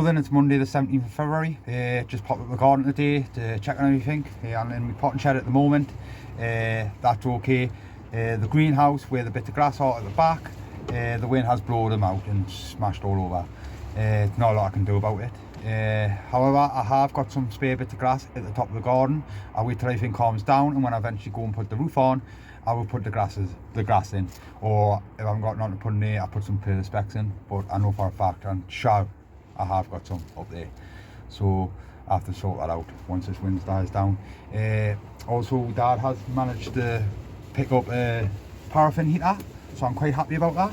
So then it's Monday the 17th of February, just popped up the garden today to check on everything. I'm in my potting shed at the moment, that's okay. The greenhouse where the bit of grass are at the back, the wind has blown them out and smashed all over. Not a lot I can do about it. However, I have got some spare bits of grass at the top of the garden. I'll wait till everything calms down, and when I eventually go and put the roof on, I will put the grass in, or if I haven't got nothing to put in there, I'll put some perspex in. But I know for a fact, and sure, I have got some up there, so I have to sort that out once this wind dies down. Also, Dad has managed to pick up a paraffin heater, so I'm quite happy about that.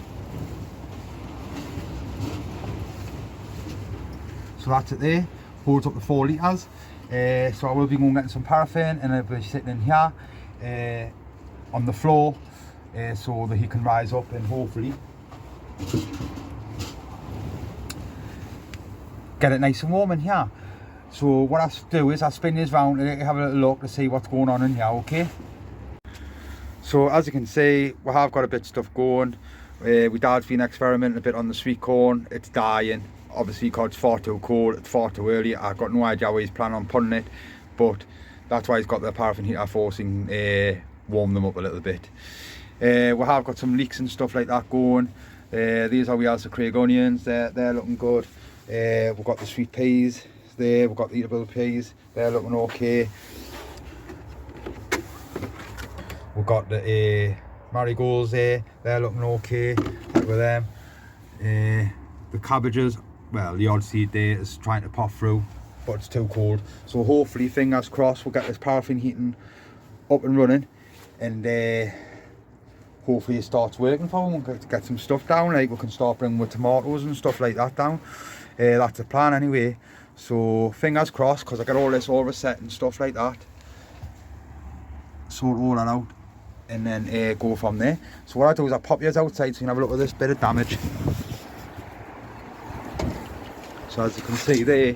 So that's it there, holds up to 4 litres. So I will be going getting some paraffin, and I'll be sitting in here on the floor, so that he can rise up and hopefully get it nice and warm in here. So what I do is I spin this round and have a little look to see what's going on in here, okay? So as you can see, we have got a bit of stuff going. My dad's been experimenting a bit on the sweet corn. It's dying, obviously, because it's far too cold, it's far too early. I've got no idea where he's planning on putting it, but that's why he's got the paraffin heater forcing warm them up a little bit. We have got some leeks and stuff like that going. These are the Craig onions, they're looking good. We've got the sweet peas there, we've got the eatable peas, they're looking okay. We've got the marigolds there, they're looking okay, like with them. The cabbages, well, the odd seed there is trying to pop through, but it's too cold. So hopefully, fingers crossed, we'll get this paraffin heating up and running, and hopefully it starts working for them. We'll get some stuff down, like we can start bringing with tomatoes and stuff like that down. That's the plan anyway, so fingers crossed, because I got all this all reset and stuff like that. Sort all that out and then go from there. So what I do is I pop yours outside so you can have a look at this bit of damage. So as you can see there,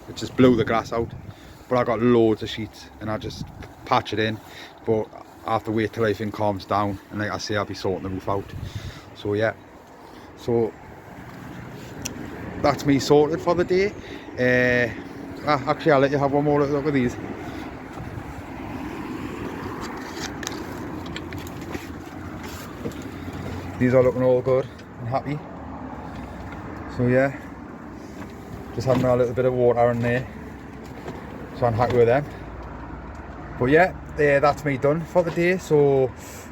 it just blew the grass out, but I got loads of sheets and I just patch it in, but I have to wait till everything calms down, and like I say, I'll be sorting the roof out. So yeah, so that's me sorted for the day. Actually, I'll let you have one more look at these. These are looking all good and happy. So yeah, just having a little bit of water in there, so I'm happy with them. But yeah, that's me done for the day. So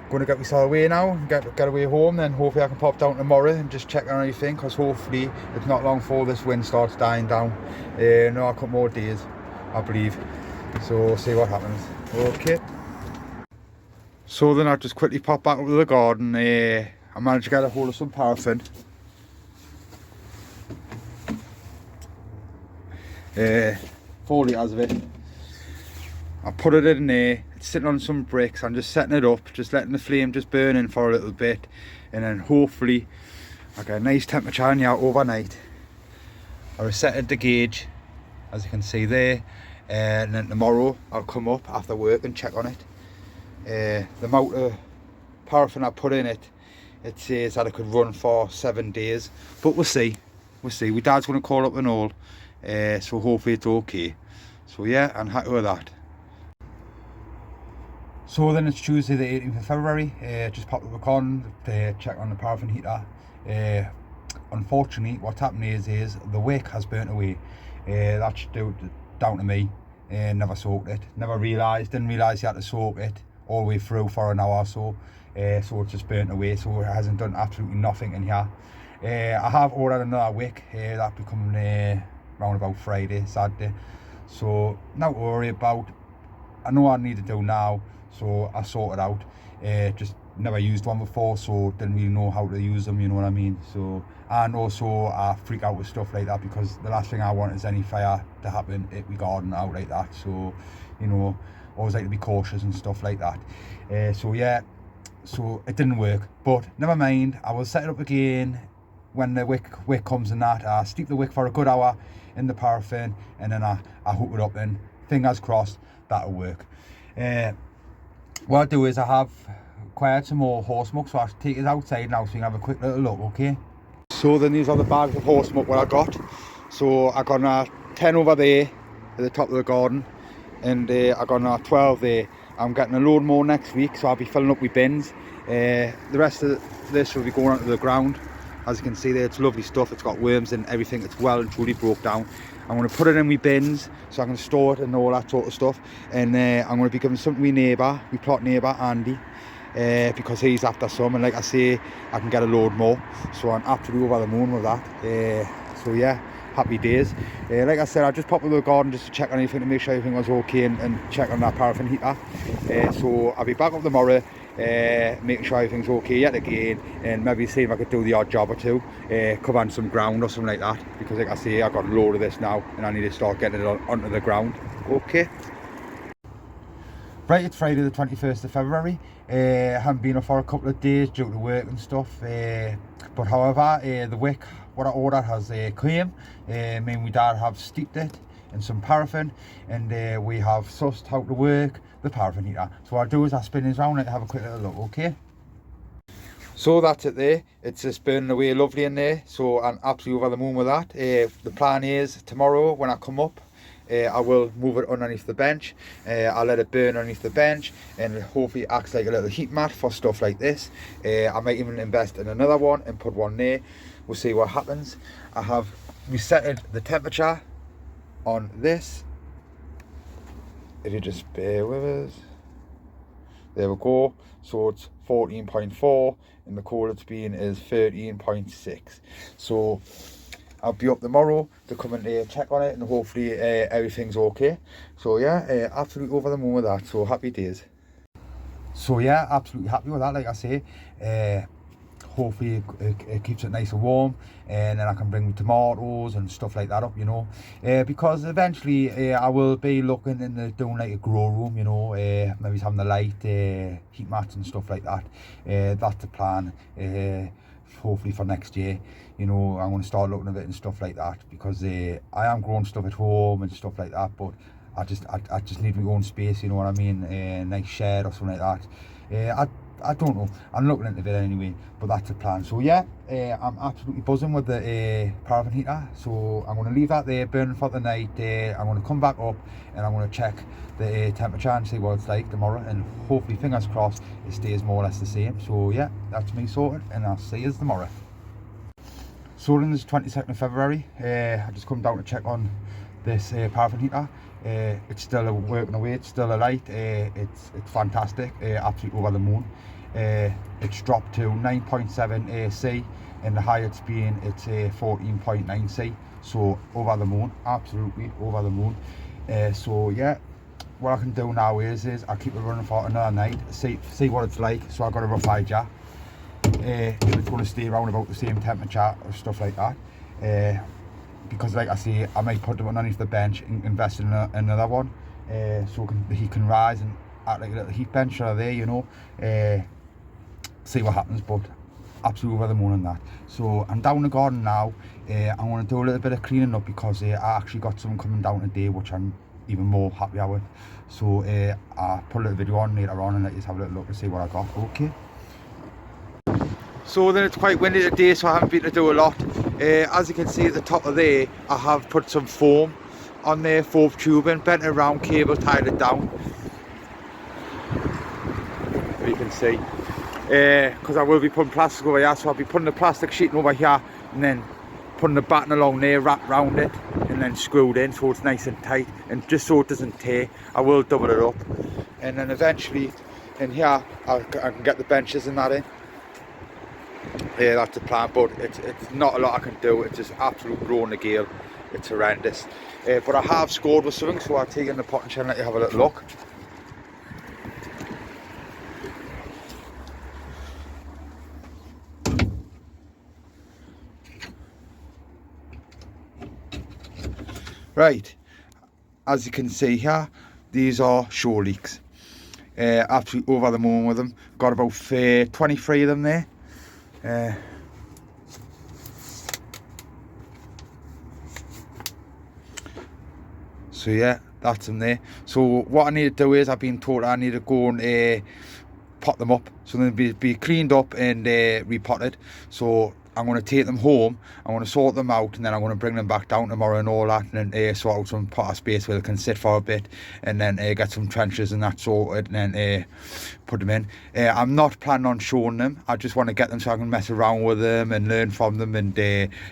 going to get myself away now and get away home, then hopefully I can pop down tomorrow and just check on everything, because hopefully it's not long before this wind starts dying down. No, a couple more days, I believe, so see what happens. Okay, so then I'll just quickly pop back up to the garden. I managed to get a hold of some paraffin. 4 litres of it. I put it in there, it's sitting on some bricks. I'm just setting it up, just letting the flame just burn in for a little bit, and then hopefully I get a nice temperature in here overnight. I resetted the gauge, as you can see there, and then tomorrow I'll come up after work and check on it. The amount of paraffin I put in it, it says that it could run for 7 days, but we'll see. My dad's going to call up and all, so hopefully it's okay. So yeah, I'm happy with that. So then it's Tuesday the 18th of February, just popped up the con to check on the paraffin heater. Unfortunately, what's happened is the wick has burnt away. That's down to me, never soaked it, didn't realise you had to soak it all the way through for an hour or so. So it's just burnt away, so it hasn't done absolutely nothing in here. I have ordered another wick, that'll be coming around about Friday, Saturday, so not to worry about. I know what I need to do now, so I sort it out. Just never used one before, so didn't really know how to use them, you know what I mean. So, and also I freak out with stuff like that, because the last thing I want is any fire to happen at my garden out like that. So, you know, always like to be cautious and stuff like that. So yeah, so it didn't work, but never mind, I will set it up again when the wick comes in that. I steep the wick for a good hour in the paraffin, and then I hook it up, and fingers crossed that'll work. What I do is I have acquired some more horse muck, so I'll take it outside now so you can have a quick little look, okay? So then these are the bags of horse muck what I got. So I got 10 over there at the top of the garden, and I got 12 there. I'm getting a load more next week, so I'll be filling up with bins. The rest of this will be going onto the ground. As you can see there, it's lovely stuff. It's got worms and everything. It's well and truly broke down. I'm going to put it in my bins so I can store it and all that sort of stuff. And I'm going to be giving some to my neighbour, my plot neighbour Andy, because he's after some. And like I say, I can get a load more. So I'm absolutely over the moon with that. So yeah, happy days. Like I said, I just popped into the garden just to check on anything, to make sure everything was okay, and check on that paraffin heater. So I'll be back up tomorrow, making sure everything's okay yet again, and maybe see if I could do the odd job or two, cover on some ground or something like that, because like I say, I got a load of this now and I need to start getting it onto the ground. Okay. Right, it's Friday the 21st of February. I haven't been up for a couple of days due to work and stuff, but however, the wick what I ordered has came. Me and my dad have steeped it in some paraffin, and we have sussed how to work the paraffin heater. So what I do is I spin this round and have a quick little look. Okay. So that's it there. It's just burning away lovely in there, so I'm absolutely over the moon with that. The plan is tomorrow when I come up, I will move it underneath the bench. I'll let it burn underneath the bench, and hopefully it acts like a little heat mat for stuff like this. I might even invest in another one and put one there. We'll see what happens. I have resetted the temperature on this. If you just bear with us. There we go. So it's 14.4 and the coldest being is 13.6. So I'll be up tomorrow to come and check on it, and hopefully everything's okay. So yeah, absolutely over the moon with that. So happy days. So yeah, absolutely happy with that. Like I say, hopefully it keeps it nice and warm, and then I can bring tomatoes and stuff like that up, you know, because eventually I will be looking into doing like a grow room, you know, maybe having the light heat mats and stuff like that. That's the plan, hopefully for next year. You know, I'm going to start looking at it and stuff like that, because I am growing stuff at home and stuff like that, but I just need my own space, you know what I mean, nice shed or something like that. I don't know, I'm looking into it anyway, but that's the plan. So yeah, I'm absolutely buzzing with the paraffin heater, so I'm going to leave that there burning for the night. I'm going to come back up and I'm going to check the temperature and see what it's like tomorrow, and hopefully, fingers crossed, it stays more or less the same. So yeah, that's me sorted, and I'll see you tomorrow. So then, it's 22nd of February. I just come down to check on this paraffin heater. It's still working away, it's still a light. It's fantastic, absolutely over the moon. It's dropped to 9.7 C, and the highest being it's 14.9 C. So over the moon, absolutely over the moon. So yeah, what I can do now is I keep it running for another night, see what it's like. So I've got a rough idea if it's going to stay around about the same temperature or stuff like that. Because like I say, I might put them underneath the bench and invest in another one, so he can rise and act like a little heat bench out there, you know. See what happens, but absolutely over the moon on that. So I'm down the garden now. I'm going to do a little bit of cleaning up, because I actually got someone coming down today, which I'm even more happy with. So I'll put a little video on later on and let you have a little look and see what I got. Okay. So then, it's quite windy today, so I haven't been to do a lot. As you can see at the top of there, I have put some foam on there, foam tubing, bent it around, cable, tied it down. You can see, because I will be putting plastic over here, so I'll be putting the plastic sheeting over here, and then putting the batten along there, wrapped around it, and then screwed in so it's nice and tight, and just so it doesn't tear. I will double it up, and then eventually in here I can get the benches and that in. Yeah, that's the plan, but it's not a lot I can do. It's just absolute blowing the gale. It's horrendous. But I have scored with something, so I'll take it in the pot and let you have a little look. Right, as you can see here, these are shore leeks. Absolutely over the moon with them. Got about 23 of them there. So yeah, that's them there. So what I need to do is, I've been told I need to go and pot them up, so they'll be cleaned up and repotted. So I'm going to take them home, I'm going to sort them out, and then I'm going to bring them back down tomorrow and all that, and then sort out some pot of space where they can sit for a bit, and then get some trenches and that sorted, and then put them in. I'm not planning on showing them. I just want to get them so I can mess around with them and learn from them, and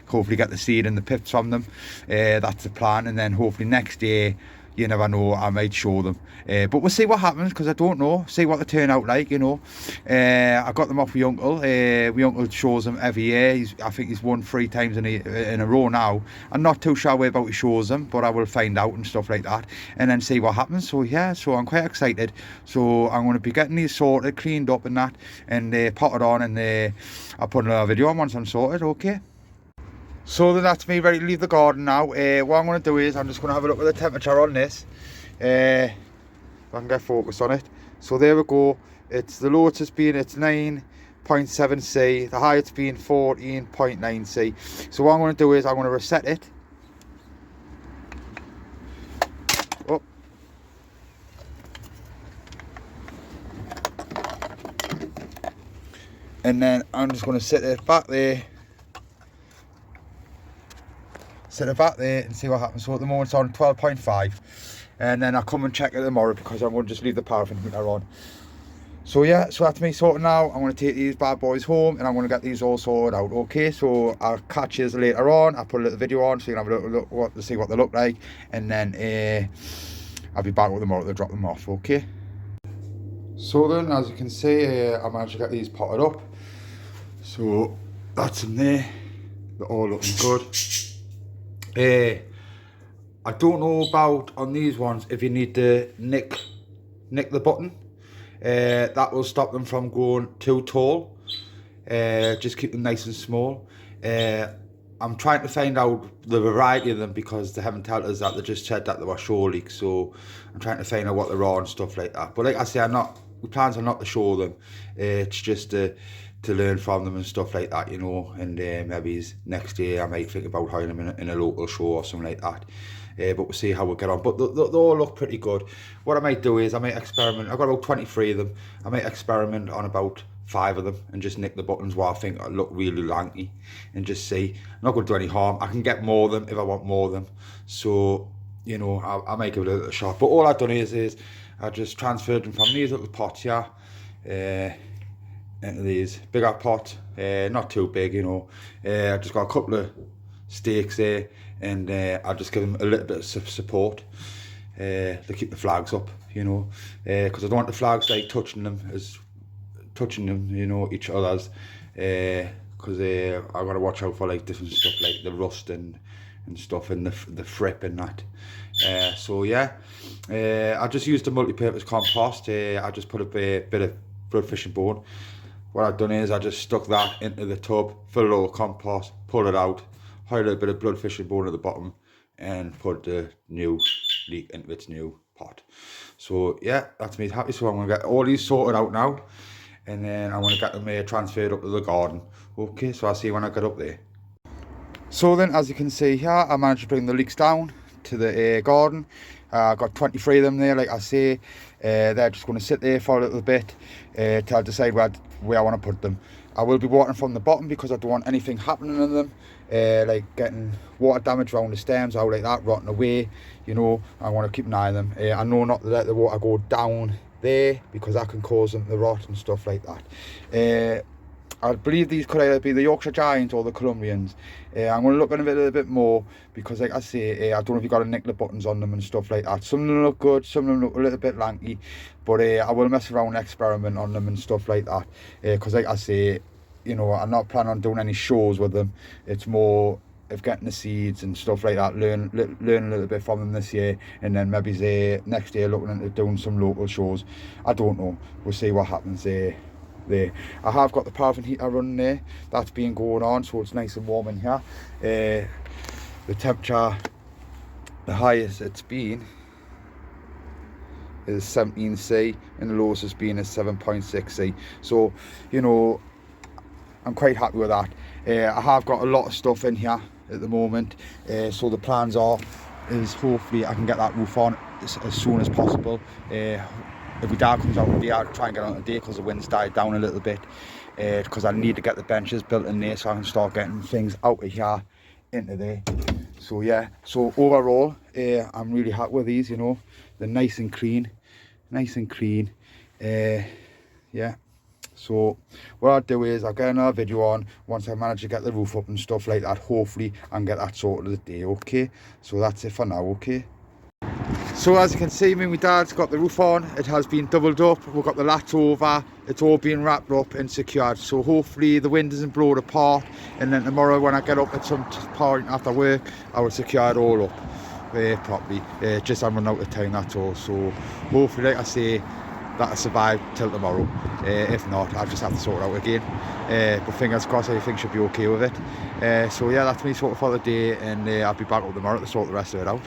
hopefully get the seed and the pips from them. That's the plan, and then hopefully next year, you never know, I might show them. But we'll see what happens, because I don't know. See what they turn out like, you know. I got them off my uncle. My uncle shows them every year. I think he's won 3 times in a row now. I'm not too sure about he shows them, but I will find out and stuff like that, and then see what happens. So yeah, so I'm quite excited. So I'm going to be getting these sorted, cleaned up and that, and potted on, and I'll put another video on once I'm sorted, okay? So then that's me ready to leave the garden now. What I'm going to do is I'm just going to have a look at the temperature on this. If I can get focus on it. So there we go. It's the low it's been, it's 9.7 C. The high it's been 14.9 C. So what I'm going to do is I'm going to reset it. Oh. And then I'm just going to set it back there. Set it back there and see what happens. So at the moment it's on 12.5, and then I'll come and check it tomorrow, because I'm going to just leave the paraffin heater on. So yeah, so that's me sorted now. I'm going to take these bad boys home, and I'm going to get these all sorted out, okay? So I'll catch you later on. I'll put a little video on so you can have a little look to see what they look like, and then I'll be back with them tomorrow to drop them off, okay? So then, as you can see, I managed to get these potted up. So that's in there. They're all looking good. I don't know about on these ones if you need to nick the button. That will stop them from going too tall. Just keep them nice and small. I'm trying to find out the variety of them, because they haven't told us that. They just said that they were show leeks, so I'm trying to find out what they're on and stuff like that. But like I say, my plans are not to show them. It's just to learn from them and stuff like that, you know, and maybe next year I might think about hiring them in a local show or something like that. But we'll see how we get on. But they all look pretty good. What I might do is I might experiment. I've got about 23 of them. I might experiment on about 5 of them and just nick the buttons where I think I look really lanky, and just see. I'm not going to do any harm. I can get more of them if I want more of them. So, you know, I might give it a little shot. But all I've done is I just transferred them from these little pots here into these bigger pot, not too big, you know. I just got a couple of stakes there, and I just give them a little bit of support to keep the flags up, you know, because I don't want the flags like touching them, you know, each other's, because I've got to watch out for like different stuff like the rust and stuff, and the frip and that. So yeah, I just used a multi-purpose compost. I just put a bit of bloodfish and bone. What I've done is I just stuck that into the tub, fill it all with compost, pull it out, hide a bit of bloodfish and bone at the bottom, and put the new leek into its new pot. So yeah, that's me happy. So I'm going to get all these sorted out now, and then I'm going to get them transferred up to the garden. Okay, so I'll see you when I get up there. So then, as you can see here, I managed to bring the leeks down to the garden. I've got 23 of them there, like I say. They're just going to sit there for a little bit till I decide where I want to put them. I will be watering from the bottom, because I don't want anything happening in them, like getting water damage around the stems, out like that, rotting away, you know. I want to keep an eye on them. I know not to let the water go down there, because that can cause them to rot and stuff like that. I believe these could either be the Yorkshire Giants or the Colombians. I'm going to look at them a little bit more, because like I say, I don't know if you've got to nick the buttons on them and stuff like that. Some of them look good, some of them look a little bit lanky, but I will mess around and experiment on them and stuff like that, because like I say, you know, I'm not planning on doing any shows with them. It's more of getting the seeds and stuff like that, learn a little bit from them this year, and then maybe next year looking into doing some local shows. I don't know, we'll see what happens there. I have got the paraffin heater running there. That's been going on, so it's nice and warm in here. The temperature, the highest it's been is 17 C, and the lowest has been is 7.6 C. So, you know, I'm quite happy with that. I have got a lot of stuff in here at the moment, so the plans is hopefully I can get that roof on as soon as possible. if my dad comes out today, I'll try and get on today because the wind's died down a little bit, because I need to get the benches built in there so I can start getting things out of here into there. So yeah, so overall I'm really happy with these, you know, they're nice and clean. Yeah, so what I'll do is I'll get another video on once I manage to get the roof up and stuff like that. Hopefully I can get that sorted today. Okay, so that's it for now. Okay, so as you can see, me and my dad's got the roof on. It has been doubled up, we've got the latch over, it's all been wrapped up and secured, so hopefully the wind doesn't blow it apart, and then tomorrow when I get up at some point after work, I will secure it all up properly. Just I'm running out of time, that's all. So hopefully, like I say, that'll survive till tomorrow. If not, I'll just have to sort it out again, but fingers crossed everything should be okay with it. So yeah, that's me sorted for the day, and I'll be back up tomorrow to sort the rest of it out.